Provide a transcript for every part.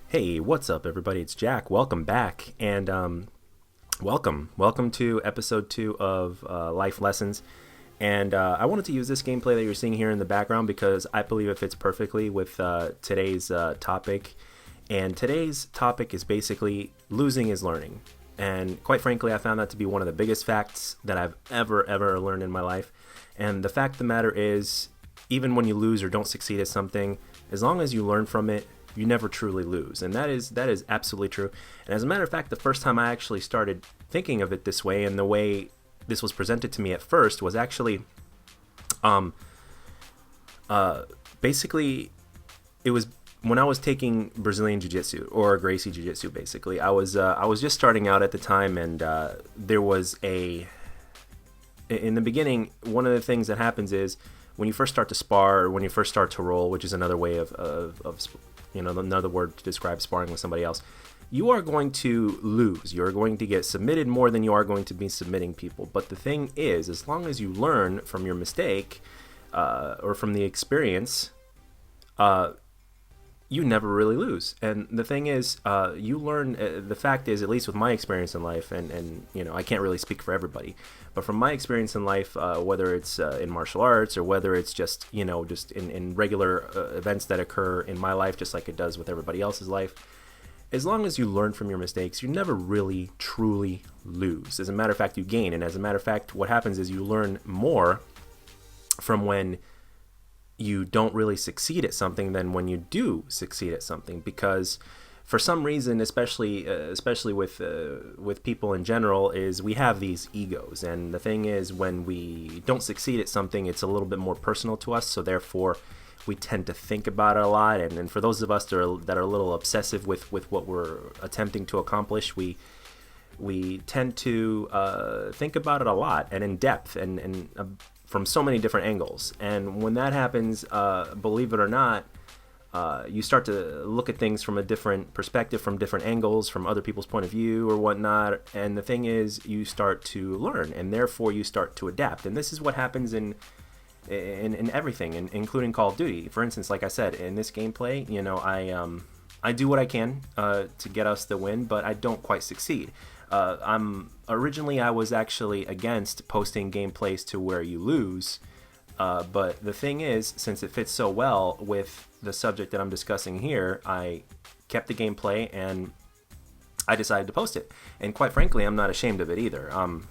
Hey, what's up, everybody? It's Jack. Welcome back, and welcome to episode 2 of Life Lessons. And I wanted to use this gameplay that you're seeing here in the background because I believe it fits perfectly with today's topic. And today's topic is basically losing is learning. And quite frankly, I found that to be one of the biggest facts that I've ever learned in my life. And the fact of the matter is, even when you lose or don't succeed at something, as long as you learn from it, you never truly lose. And that is absolutely true. And as a matter of fact, the first time I actually started thinking of it this way, and the way this was presented to me at first, was actually basically it was when I was taking Brazilian Jiu-Jitsu, or Gracie Jiu-Jitsu. Basically, I was just starting out at the time, and there was in the beginning, one of the things that happens is when you first start to spar, or when you first start to roll, which is another way of another word to describe sparring with somebody else, you are going to lose. You're going to get submitted more than you are going to be submitting people. But the thing is, as long as you learn from your mistake or from the experience, you never really lose. And the thing is, you learn, the fact is, at least with my experience in life, and I can't really speak for everybody, but from my experience in life, whether it's in martial arts or whether it's just in regular events that occur in my life, just like it does with everybody else's life, as long as you learn from your mistakes, you never really truly lose. As a matter of fact, you gain. And as a matter of fact, what happens is you learn more from when you don't really succeed at something than when you do succeed at something, because for some reason, especially with people in general, is we have these egos. And the thing is, when we don't succeed at something, it's a little bit more personal to us, so therefore we tend to think about it a lot. And for those of us that are a little obsessive with what we're attempting to accomplish, we tend to think about it a lot and in depth, and from so many different angles. And when that happens, believe it or not, you start to look at things from a different perspective, from different angles, from other people's point of view or whatnot. And the thing is, you start to learn, and therefore you start to adapt. And this is what happens in everything, including Call of Duty. For instance, like I said, in this gameplay, I do what I can to get us the win, but I don't quite succeed. I was actually against posting gameplays to where you lose, but the thing is, since it fits so well with the subject that I'm discussing here, I kept the gameplay and I decided to post it. And quite frankly, I'm not ashamed of it either.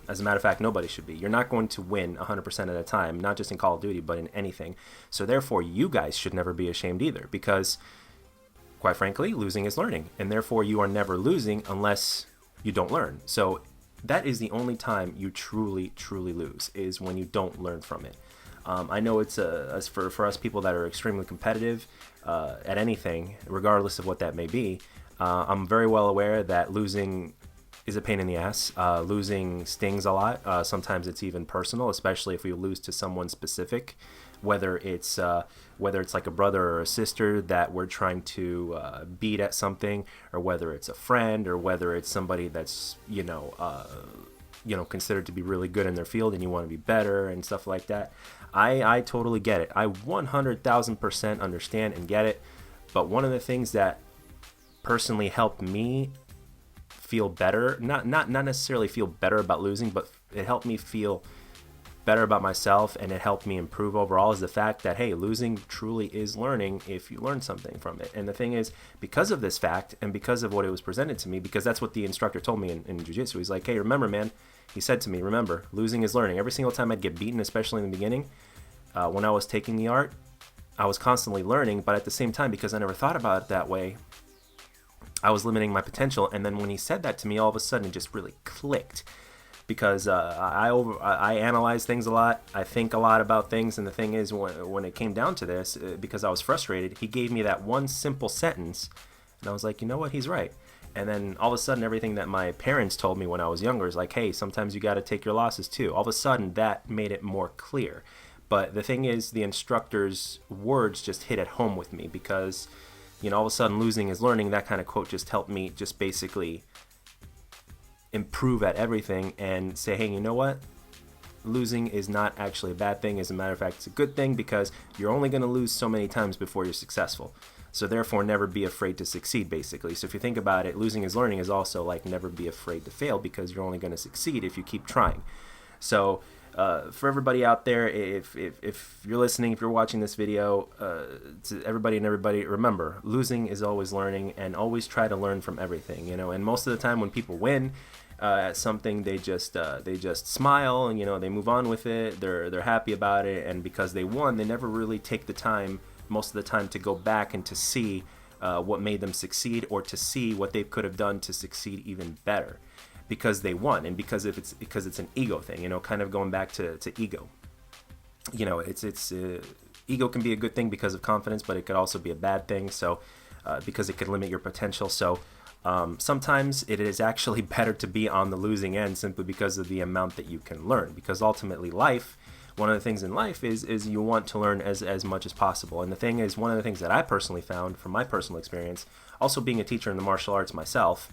As a matter of fact, nobody should be. You're not going to win 100% of the time, not just in Call of Duty, but in anything. So therefore, you guys should never be ashamed either, because quite frankly, losing is learning, and therefore you are never losing unless you don't learn. So that is the only time you truly lose, is when you don't learn from it. I know it's as for us people that are extremely competitive at anything, regardless of what that may be. I'm very well aware that losing is a pain in the ass. Losing stings a lot. Sometimes it's even personal, especially if we lose to someone specific, whether it's like a brother or a sister that we're trying to beat at something, or whether it's a friend, or whether it's somebody that's considered to be really good in their field and you want to be better and stuff like that. I totally get it. I 100,000% understand and get it. But one of the things that personally helped me feel better, not necessarily feel better about losing, but it helped me feel better about myself, and it helped me improve overall, is the fact that, hey, losing truly is learning if you learn something from it. And the thing is, because of this fact and because of what it was presented to me, because that's what the instructor told me in jiu-jitsu, he's like, hey, remember, man, he said to me, remember, losing is learning. Every single time I'd get beaten, especially in the beginning, when I was taking the art, I was constantly learning, but at the same time, because I never thought about it that way, I was limiting my potential. And then when he said that to me, all of a sudden it just really clicked, because I analyze things a lot. I think a lot about things. And the thing is, when it came down to this, because I was frustrated, he gave me that one simple sentence, and I was like, you know what, he's right. And then all of a sudden, everything that my parents told me when I was younger is like, hey, sometimes you got to take your losses too. All of a sudden, that made it more clear. But the thing is, the instructor's words just hit at home with me, because all of a sudden, losing is learning, that kind of quote just helped me just basically improve at everything and say, hey, you know what? Losing is not actually a bad thing. As a matter of fact, it's a good thing, because you're only going to lose so many times before you're successful. So therefore, never be afraid to succeed, basically. So if you think about it, losing is learning is also like never be afraid to fail, because you're only going to succeed if you keep trying. So for everybody out there, if you're listening, if you're watching this video, to everybody and everybody, remember, losing is always learning, and always try to learn from everything, you know. And most of the time when people win at something, they just smile, and, you know, they move on with it. They're happy about it, and because they won, they never really take the time, most of the time, to go back and to see what made them succeed, or to see what they could have done to succeed even better, because they won. And because it's an ego thing, you know, kind of going back to ego. You know, it's ego can be a good thing because of confidence, but it could also be a bad thing. So because it could limit your potential. So sometimes it is actually better to be on the losing end, simply because of the amount that you can learn. Because ultimately, life, one of the things in life is you want to learn as much as possible. And the thing is, one of the things that I personally found from my personal experience, also being a teacher in the martial arts myself,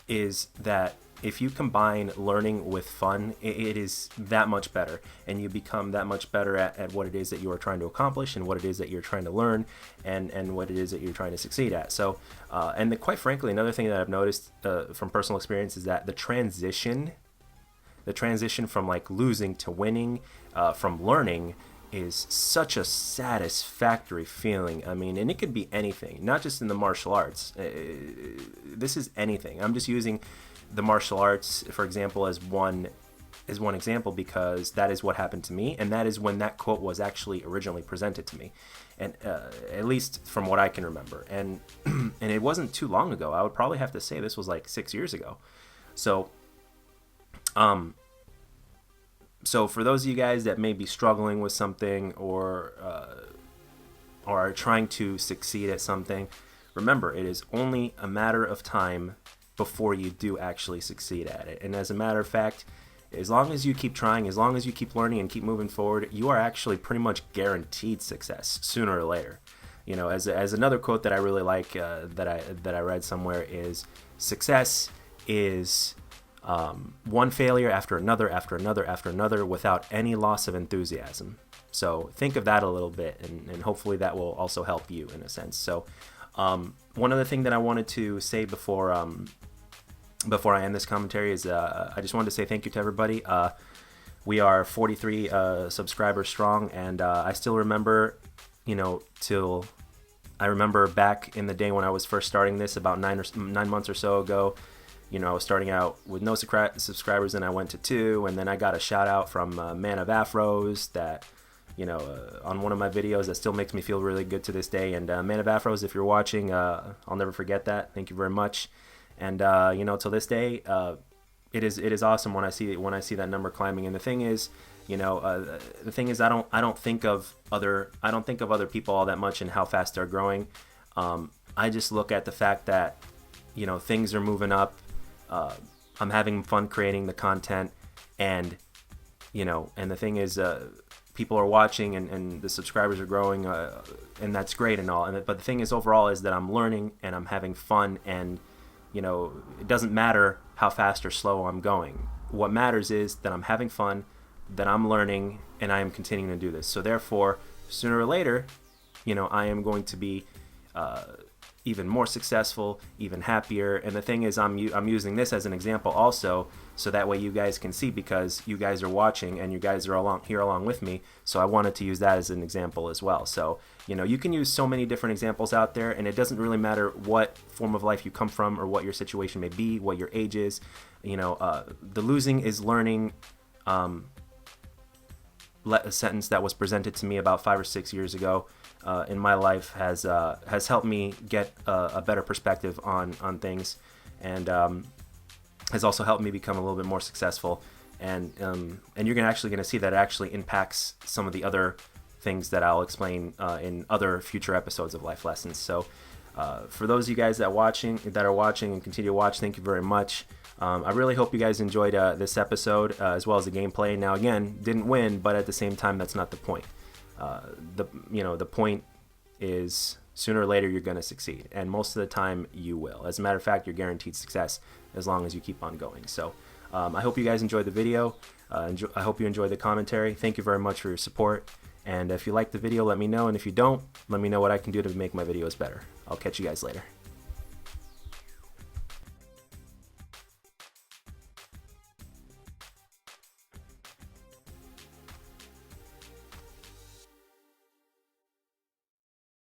is that if you combine learning with fun, it is that much better, and you become that much better at what it is that you are trying to accomplish, and what it is that you're trying to learn, and what it is that you're trying to succeed at. So, quite frankly, another thing that I've noticed from personal experience is that the transition from like losing to winning, from learning, is such a satisfactory feeling. I mean, and it could be anything, not just in the martial arts. This is anything. I'm just using the martial arts, for example, as one example, because that is what happened to me, and that is when that quote was actually originally presented to me, and at least from what I can remember. And and it wasn't too long ago. I would probably have to say this was like 6 years ago. So so for those of you guys that may be struggling with something, or are trying to succeed at something, remember, it is only a matter of time before you do actually succeed at it. And as a matter of fact, as long as you keep trying, as long as you keep learning and keep moving forward, you are actually pretty much guaranteed success sooner or later. You know, as another quote that I really like, that I read somewhere, is success is one failure after another, after another, after another, without any loss of enthusiasm. So think of that a little bit, and hopefully that will also help you in a sense. So one other thing that I wanted to say before I end this commentary is I just wanted to say thank you to everybody. We are 43 subscribers strong, and I still remember, you know, I remember back in the day when I was first starting this, about 9 months or so ago. You know, I was starting out with no subscribers, and I went to 2, and then I got a shout out from Man of Afros that, you know, on one of my videos, that still makes me feel really good to this day. And Man of Afros, if you're watching, I'll never forget that. Thank you very much. And you know, till this day, it is awesome when I see that number climbing. And the thing is, you know, I don't think of other people all that much and how fast they're growing. I just look at the fact that, you know, things are moving up. I'm having fun creating the content, and, you know, and the thing is, people are watching, and the subscribers are growing, and that's great and all. But the thing is, overall, is that I'm learning and I'm having fun, and, you know, it doesn't matter how fast or slow I'm going. What matters is that I'm having fun, that I'm learning, and I am continuing to do this. So therefore, sooner or later, you know, I am going to be even more successful, even happier. And the thing is, I'm using this as an example also, so that way you guys can see, because you guys are watching and you guys are along with me. So I wanted to use that as an example as well. So, you know, you can use so many different examples out there, and it doesn't really matter what form of life you come from, or what your situation may be, what your age is. You know, the losing is learning, a sentence that was presented to me about 5 or 6 years ago in my life has helped me get a better perspective on things, and has also helped me become a little bit more successful. And you're actually going to see that it actually impacts some of the other things that I'll explain in other future episodes of Life Lessons. So for those of you guys that are watching and continue to watch, thank you very much. I really hope you guys enjoyed this episode, as well as the gameplay. Now, again, didn't win, but at the same time, that's not the point. The point is, sooner or later you're going to succeed, and most of the time you will. As a matter of fact, you're guaranteed success as long as you keep on going. So I hope you guys enjoyed the video. I hope you enjoyed the commentary. Thank you very much for your support, And if you like the video, let me know. And if you don't, let me know what I can do to make my videos better. I'll catch you guys later.